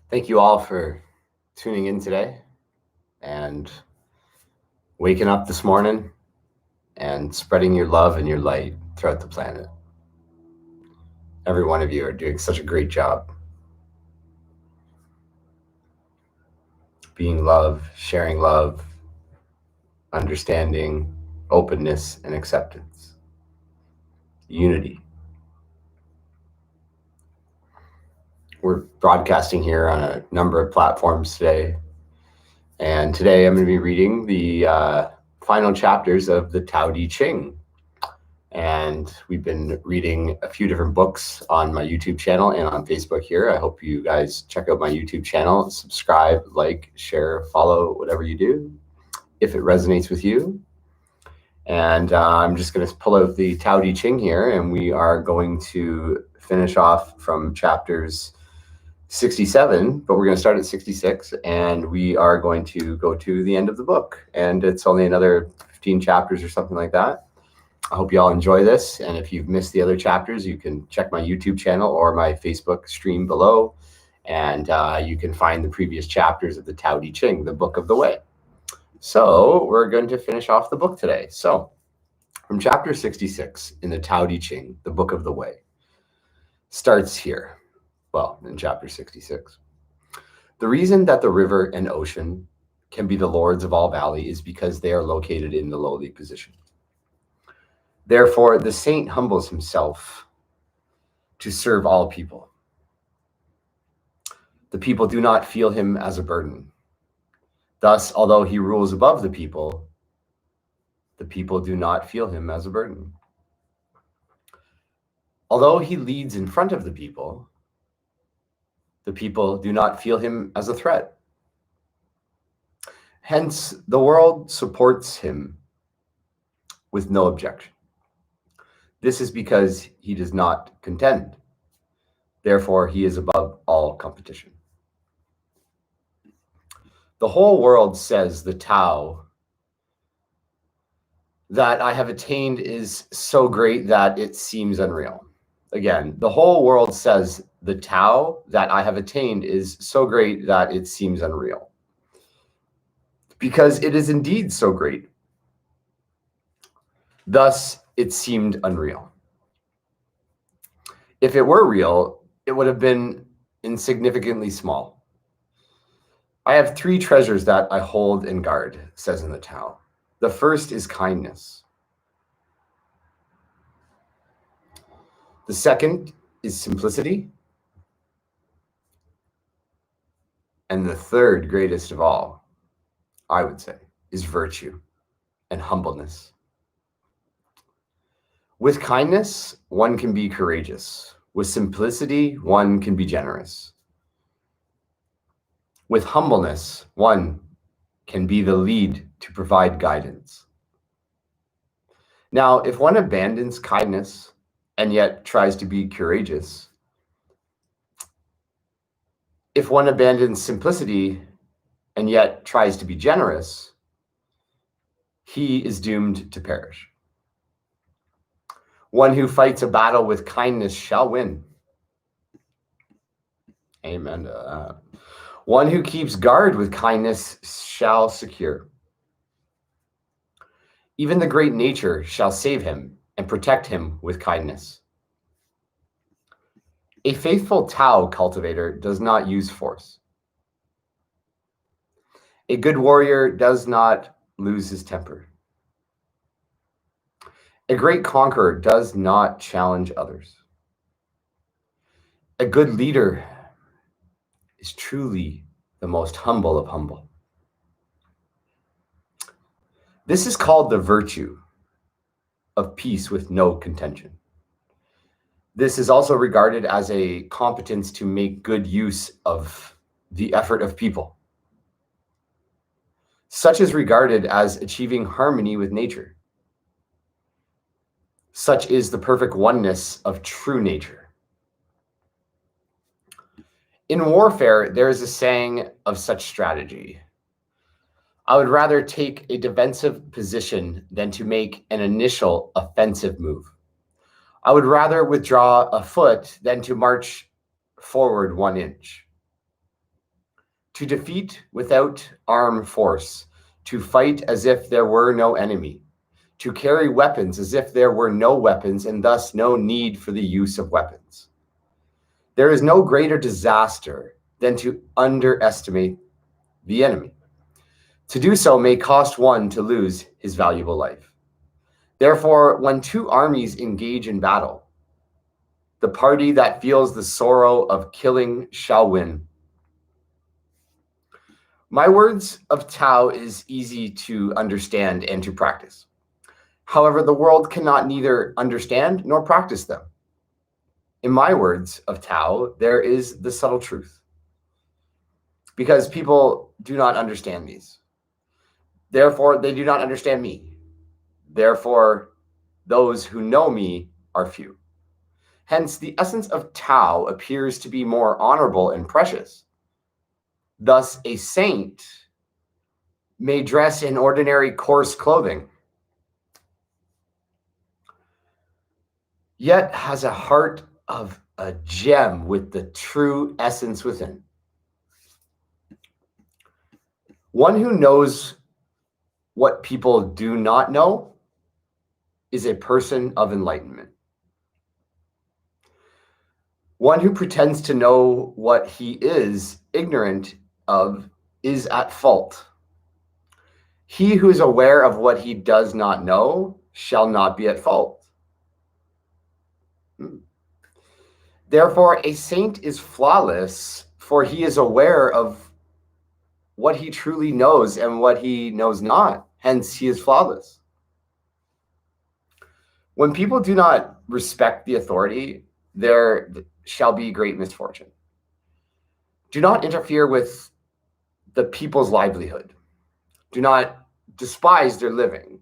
Thank you all for tuning in today and waking up this morning and spreading your love and your light throughout the planet. Every one of you are doing such a great job. Being love, sharing love, understanding, openness, and acceptance. Unity. We're broadcasting here on a number of platforms today. And today I'm going to be reading the final chapters of the Tao Te Ching. And we've been reading a few different books on my YouTube channel and on Facebook here. I hope you guys check out my YouTube channel, subscribe, like, share, follow, whatever you do, if it resonates with you. And I'm just going to pull out the Tao Te Ching here, and we are going to finish off from chapters 67, but we're going to start at 66, and we are going to go to the end of the book. And it's only another 15 chapters or something like that. I hope you all enjoy this. And if you've missed the other chapters, you can check my YouTube channel or my Facebook stream below. And you can find the previous chapters of the Tao Te Ching, the Book of the Way. So we're going to finish off the book today. So from chapter 66 in the Tao Te Ching, the Book of the Way, starts here. Well, in chapter 66. The reason that the river and ocean can be the lords of all valley is because they are located in the lowly position. Therefore, the saint humbles himself to serve all people. The people do not feel him as a burden. Thus, although he rules above the people do not feel him as a burden. Although he leads in front of the people do not feel him as a threat. Hence, the world supports him with no objection. This is because he does not contend. Therefore, he is above all competition. The whole world says the Tao that I have attained is so great that it seems unreal. Again, the whole world says the Tao that I have attained is so great that it seems unreal. Because it is indeed so great. Thus, it seemed unreal. If it were real, it would have been insignificantly small. I have 3 treasures that I hold and guard, says in the Tao. The first is kindness. The second is simplicity. And the third greatest of all, I would say, is virtue and humbleness. With kindness, one can be courageous. With simplicity, one can be generous. With humbleness, one can be the lead to provide guidance. Now, if one abandons kindness and yet tries to be courageous, if one abandons simplicity and yet tries to be generous, he is doomed to perish. One who fights a battle with kindness shall win. Amen to that. One who keeps guard with kindness shall secure. Even the great nature shall save him and protect him with kindness. A faithful Tao cultivator does not use force. A good warrior does not lose his temper. A great conqueror does not challenge others. A good leader is truly the most humble of humble. This is called the virtue of peace with no contention. This is also regarded as a competence to make good use of the effort of people. Such is regarded as achieving harmony with nature. Such is the perfect oneness of true nature. In warfare, there is a saying of such strategy. I would rather take a defensive position than to make an initial offensive move. I would rather withdraw a foot than to march forward 1 inch. to defeat without armed force, to fight as if there were no enemy, to carry weapons as if there were no weapons and thus no need for the use of weapons. There is no greater disaster than to underestimate the enemy. To do so may cost one to lose his valuable life. Therefore, when two armies engage in battle, the party that feels the sorrow of killing shall win. My words of TAO is easy to understand and to practice. However, the world cannot neither understand nor practice them. In my words of TAO, there is the subtle truth. Because people do not understand these. Therefore, they do not understand me. Therefore, those who know me are few. Hence, the essence of TAO appears to be more honorable and precious. Thus, a saint may dress in ordinary coarse clothing, yet has a heart of a gem with the true essence within. One who knows what people do not know is a person of enlightenment. One who pretends to know what he is ignorant of is at fault. He who is aware of what he does not know shall not be at fault. Therefore, a saint is flawless, for he is aware of what he truly knows and what he knows not. Hence, he is flawless. When people do not respect the authority, there shall be great misfortune. Do not interfere with the people's livelihood. Do not despise their living,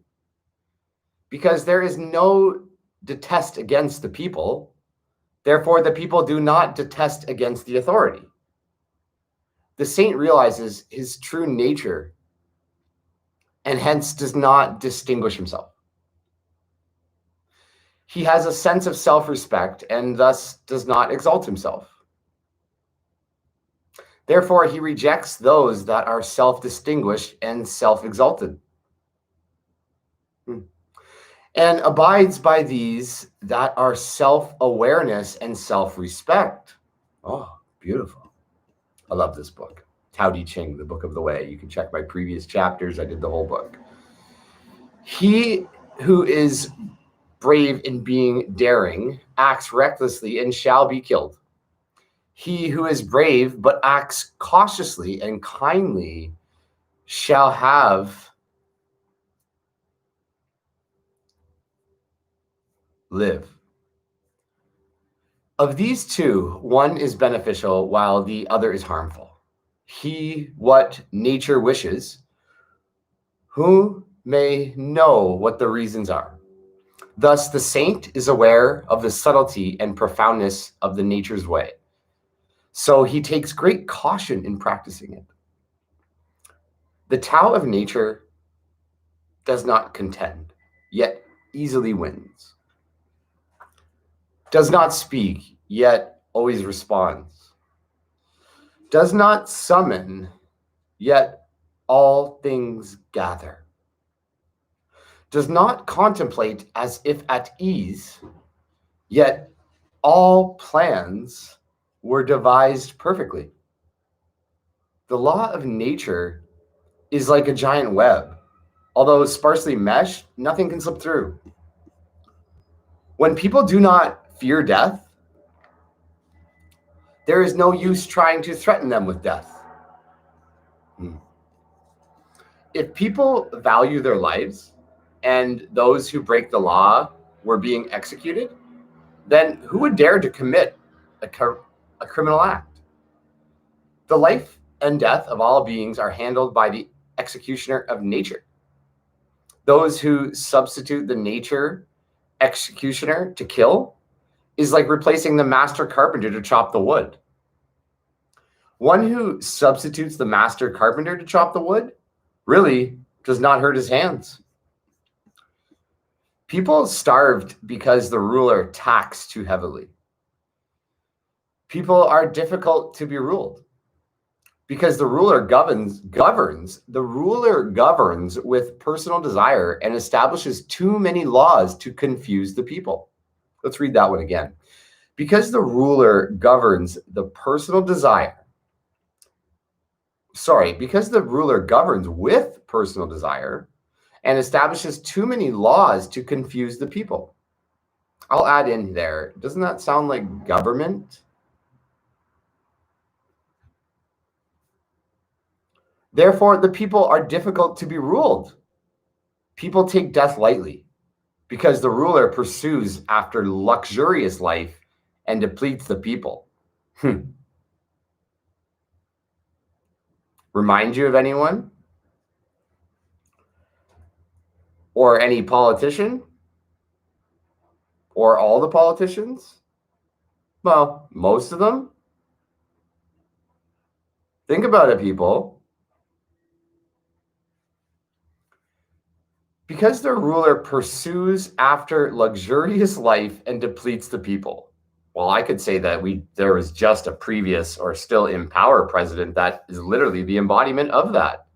because there is no detest against the people. Therefore, the people do not detest against the authority. The saint realizes his true nature and hence does not distinguish himself. He has a sense of self-respect and thus does not exalt himself. Therefore, he rejects those that are self-distinguished and self-exalted, and abides by these that are self-awareness and self-respect. Oh, beautiful. I love this book, Tao Te Ching, the Book of the Way. You can check my previous chapters. I did the whole book. He who is brave in being daring acts recklessly and shall be killed. He who is brave but acts cautiously and kindly shall live. Of these two, one is beneficial while the other is harmful. He what nature wishes, who may know what the reasons are. Thus, the saint is aware of the subtlety and profoundness of the nature's way. So he takes great caution in practicing it. The Tao of nature does not contend, yet easily wins. Does not speak, yet always responds. Does not summon, yet all things gather. Does not contemplate as if at ease, yet all plans were devised perfectly. The law of nature is like a giant web. Although sparsely meshed, nothing can slip through. When people do not fear death, there is no use trying to threaten them with death. If people value their lives and those who break the law were being executed, then who would dare to commit a criminal act? The life and death of all beings are handled by the executioner of nature. Those who substitute the nature executioner to kill is like replacing the master carpenter to chop the wood. One who substitutes the master carpenter to chop the wood really does not hurt his hands. People starved because the ruler taxed too heavily. People are difficult to be ruled. Because the ruler governs with personal desire and establishes too many laws to confuse the people. Let's read that one again. Because the ruler governs with personal desire and establishes too many laws to confuse the people. I'll add in there, doesn't that sound like government? Therefore, the people are difficult to be ruled. People take death lightly because the ruler pursues after luxurious life and depletes the people. Remind you of anyone? Or any politician? Or all the politicians? Well, most of them. Think about it, people. Because the ruler pursues after luxurious life and depletes the people. Well, I could say that there was just a previous or still in power president that is literally the embodiment of that.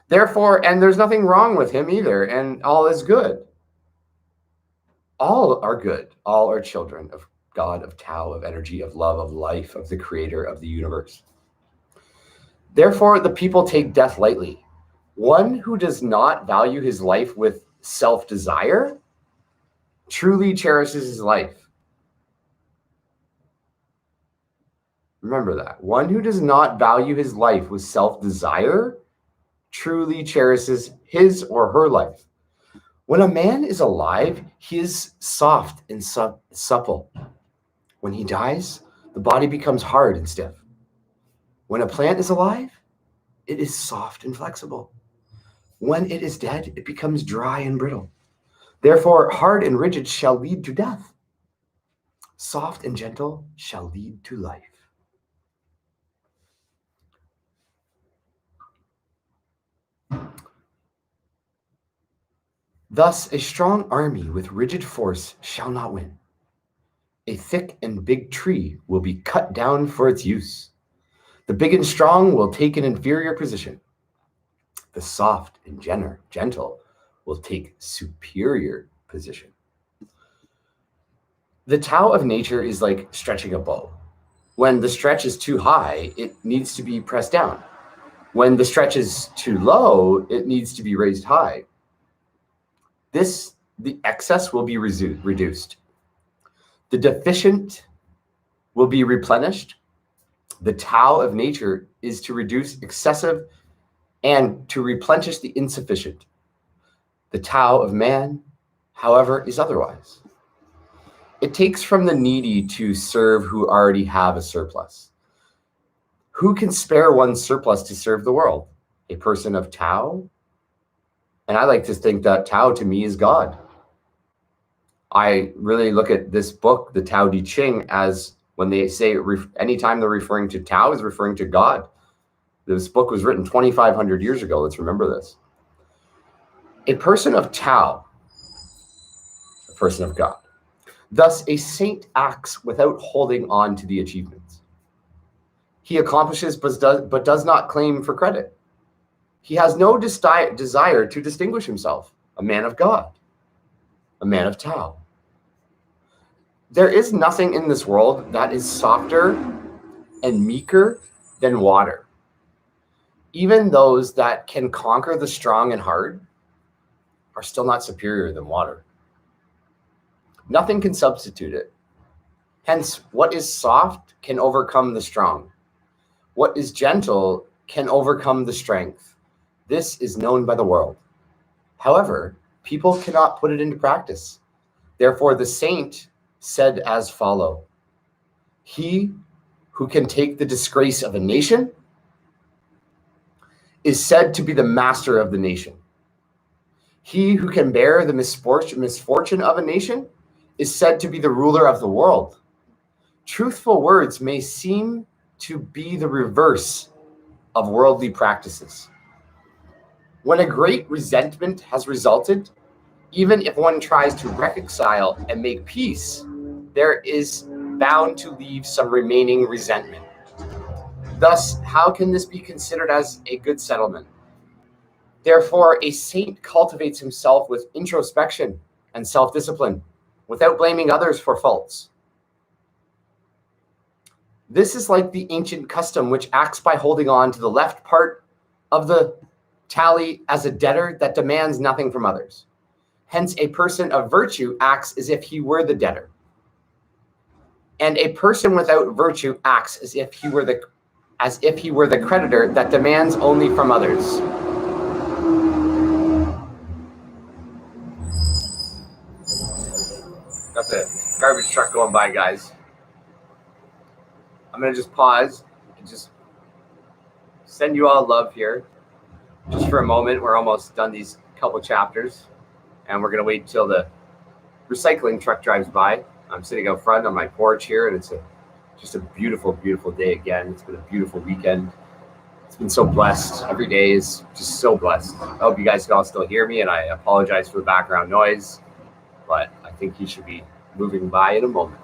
Therefore, and there's nothing wrong with him either, and all is good. All are good. All are children of God, of Tao, of energy, of love, of life, of the creator of the universe. Therefore, the people take death lightly. One who does not value his life with self-desire truly cherishes his life. Remember that. One who does not value his life with self-desire truly cherishes his or her life. When a man is alive, he is soft and supple. When he dies, the body becomes hard and stiff. When a plant is alive, it is soft and flexible. When it is dead, it becomes dry and brittle. Therefore, hard and rigid shall lead to death. Soft and gentle shall lead to life. Thus, a strong army with rigid force shall not win. A thick and big tree will be cut down for its use. The big and strong will take an inferior position. The soft and gentle will take superior position. The Tao of nature is like stretching a bow. When the stretch is too high, it needs to be pressed down. When the stretch is too low, it needs to be raised high. The excess will be reduced. The deficient will be replenished. The Tao of nature is to reduce excessive and to replenish the insufficient. The Tao of man, however, is otherwise. It takes from the needy to serve who already have a surplus. Who can spare one's surplus to serve the world? A person of Tao? And I like to think that Tao to me is God. I really look at this book, the Tao Te Ching, as when they say, anytime they're referring to Tao, is referring to God. This book was written 2,500 years ago. Let's remember this. A person of Tao, a person of God. Thus, a saint acts without holding on to the achievements. He accomplishes but does not claim for credit. He has no desire to distinguish himself. A man of God, a man of Tao. There is nothing in this world that is softer and meeker than water. Even those that can conquer the strong and hard are still not superior than water. Nothing can substitute it. Hence, what is soft can overcome the strong. What is gentle can overcome the strength. This is known by the world. However, people cannot put it into practice. Therefore, the saint said as follow: he who can take the disgrace of a nation is said to be the master of the nation. He who can bear the misfortune of a nation is said to be the ruler of the world. Truthful words may seem to be the reverse of worldly practices. When a great resentment has resulted, even if one tries to reconcile and make peace, there is bound to leave some remaining resentment. Thus, how can this be considered as a good settlement? Therefore, a saint cultivates himself with introspection and self-discipline, without blaming others for faults. This is like the ancient custom which acts by holding on to the left part of the tally as a debtor that demands nothing from others. Hence, a person of virtue acts as if he were the debtor. And a person without virtue acts as if he were the creditor that demands only from others. Got the garbage truck going by, guys. I'm going to just pause and just send you all love here. Just for a moment, we're almost done these couple chapters, and we're going to wait until the recycling truck drives by. I'm sitting out front on my porch here, and it's just a beautiful, beautiful day again. It's been a beautiful weekend. It's been so blessed. Every day is just so blessed. I hope you guys can all still hear me, and I apologize for the background noise, but I think you should be moving by in a moment.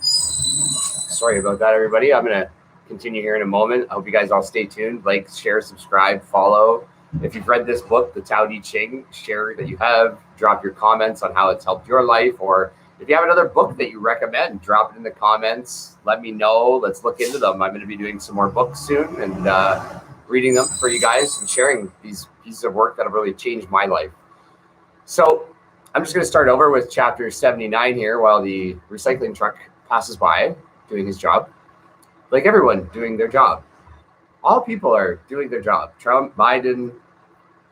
Sorry about that, everybody. I'm going to continue here in a moment. I hope you guys all stay tuned. Like, share, subscribe, follow. If you've read this book, the Tao Te Ching, share that you have. Drop your comments on how it's helped your life. Or if you have another book that you recommend, drop it in the comments. Let me know. Let's look into them. I'm going to be doing some more books soon and reading them for you guys and sharing these pieces of work that have really changed my life. So I'm just going to start over with chapter 79 here while the recycling truck passes by doing his job. Like everyone doing their job. All people are doing their job. Trump, Biden,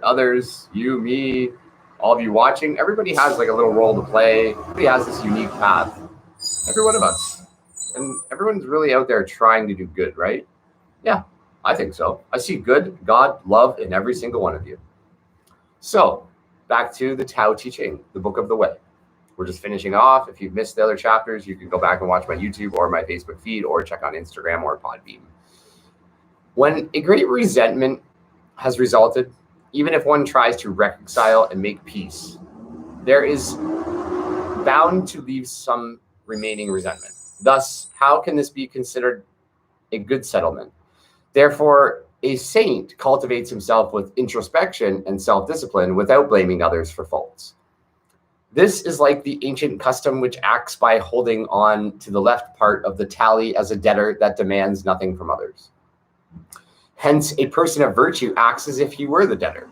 others, you, me, all of you watching. Everybody has like a little role to play. Everybody has this unique path. Every one of us. And everyone's really out there trying to do good, right? Yeah, I think so. I see good, God, love in every single one of you. So back to the Tao Te Ching, the book of the way. We're just finishing off. If you've missed the other chapters, you can go back and watch my YouTube or my Facebook feed or check on Instagram or Podbean. When a great resentment has resulted, even if one tries to reconcile and make peace, there is bound to leave some remaining resentment. Thus, how can this be considered a good settlement? Therefore, a saint cultivates himself with introspection and self-discipline without blaming others for faults. This is like the ancient custom which acts by holding on to the left part of the tally as a debtor that demands nothing from others. Hence, a person of virtue acts as if he were the debtor.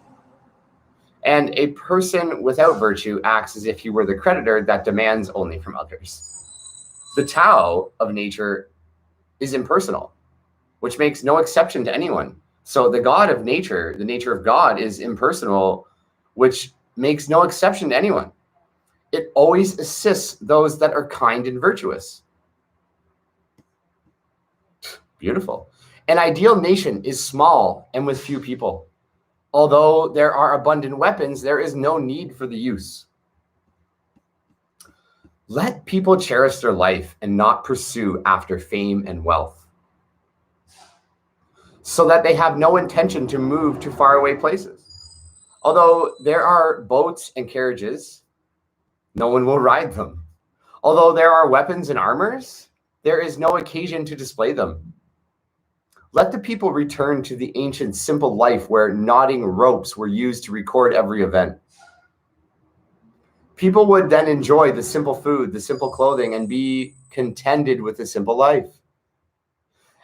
And a person without virtue acts as if he were the creditor that demands only from others. The Tao of nature is impersonal, which makes no exception to anyone. So the God of nature, the nature of God is impersonal, which makes no exception to anyone. It always assists those that are kind and virtuous. Beautiful. An ideal nation is small and with few people. Although there are abundant weapons, there is no need for the use. Let people cherish their life and not pursue after fame and wealth, so that they have no intention to move to faraway places. Although there are boats and carriages, no one will ride them. Although there are weapons and armors, there is no occasion to display them. Let the people return to the ancient simple life where knotting ropes were used to record every event. People would then enjoy the simple food, the simple clothing, and be contented with the simple life.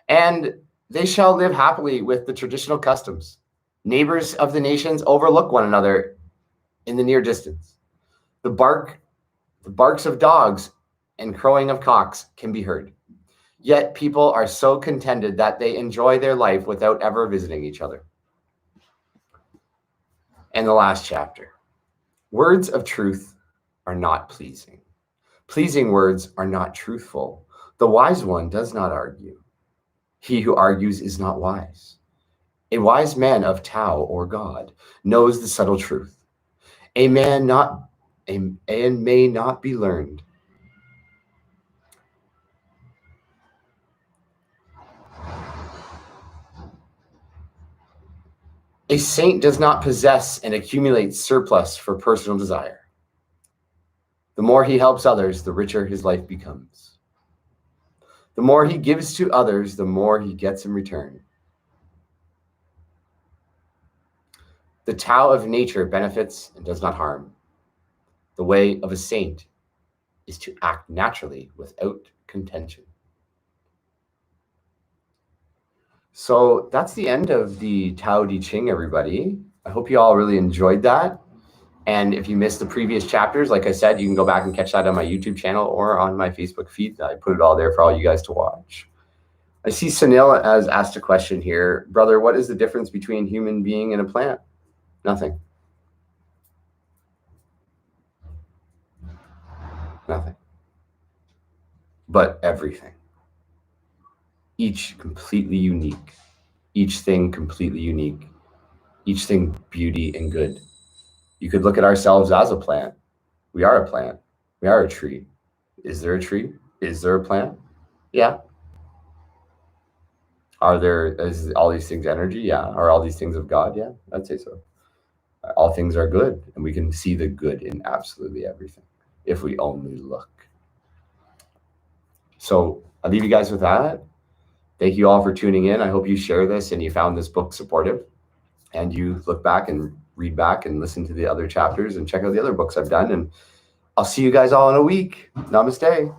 And they shall live happily with the traditional customs. Neighbors of the nations overlook one another in the near distance. The barks of dogs and crowing of cocks can be heard. Yet people are so contented that they enjoy their life without ever visiting each other. And the last chapter. Words of truth are not pleasing. Pleasing words are not truthful. The wise one does not argue. He who argues is not wise. A wise man of Tao or God knows the subtle truth. A man may not be learned. A saint does not possess and accumulate surplus for personal desire. The The more he helps others, the richer his life becomes. The more he gives to others, the more he gets in return. The Tao of nature benefits and does not harm. The way of a saint is to act naturally without contention. So that's the end of the Tao Te Ching, everybody. I hope you all really enjoyed that. And if you missed the previous chapters, like I said, you can go back and catch that on my YouTube channel or on my Facebook feed. I put it all there for all you guys to watch. I see Sunil has asked a question here. Brother, what is the difference between a human being and a plant? Nothing. Nothing. But everything. Each completely unique. Each thing completely unique. Each thing beauty and good. You could look at ourselves as a plant. We are a plant. We are a tree. Is there a tree? Is there a plant? Yeah. Is all these things energy? Yeah. Are all these things of God? Yeah, I'd say so. All things are good, and we can see the good in absolutely everything if we only look. So I'll leave you guys with that. Thank you all for tuning in. I hope you share this and you found this book supportive, and you look back and read back and listen to the other chapters and check out the other books I've done. And I'll see you guys all in a week. Namaste.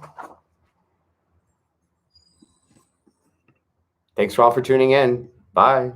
Thanks for all for tuning in. Bye.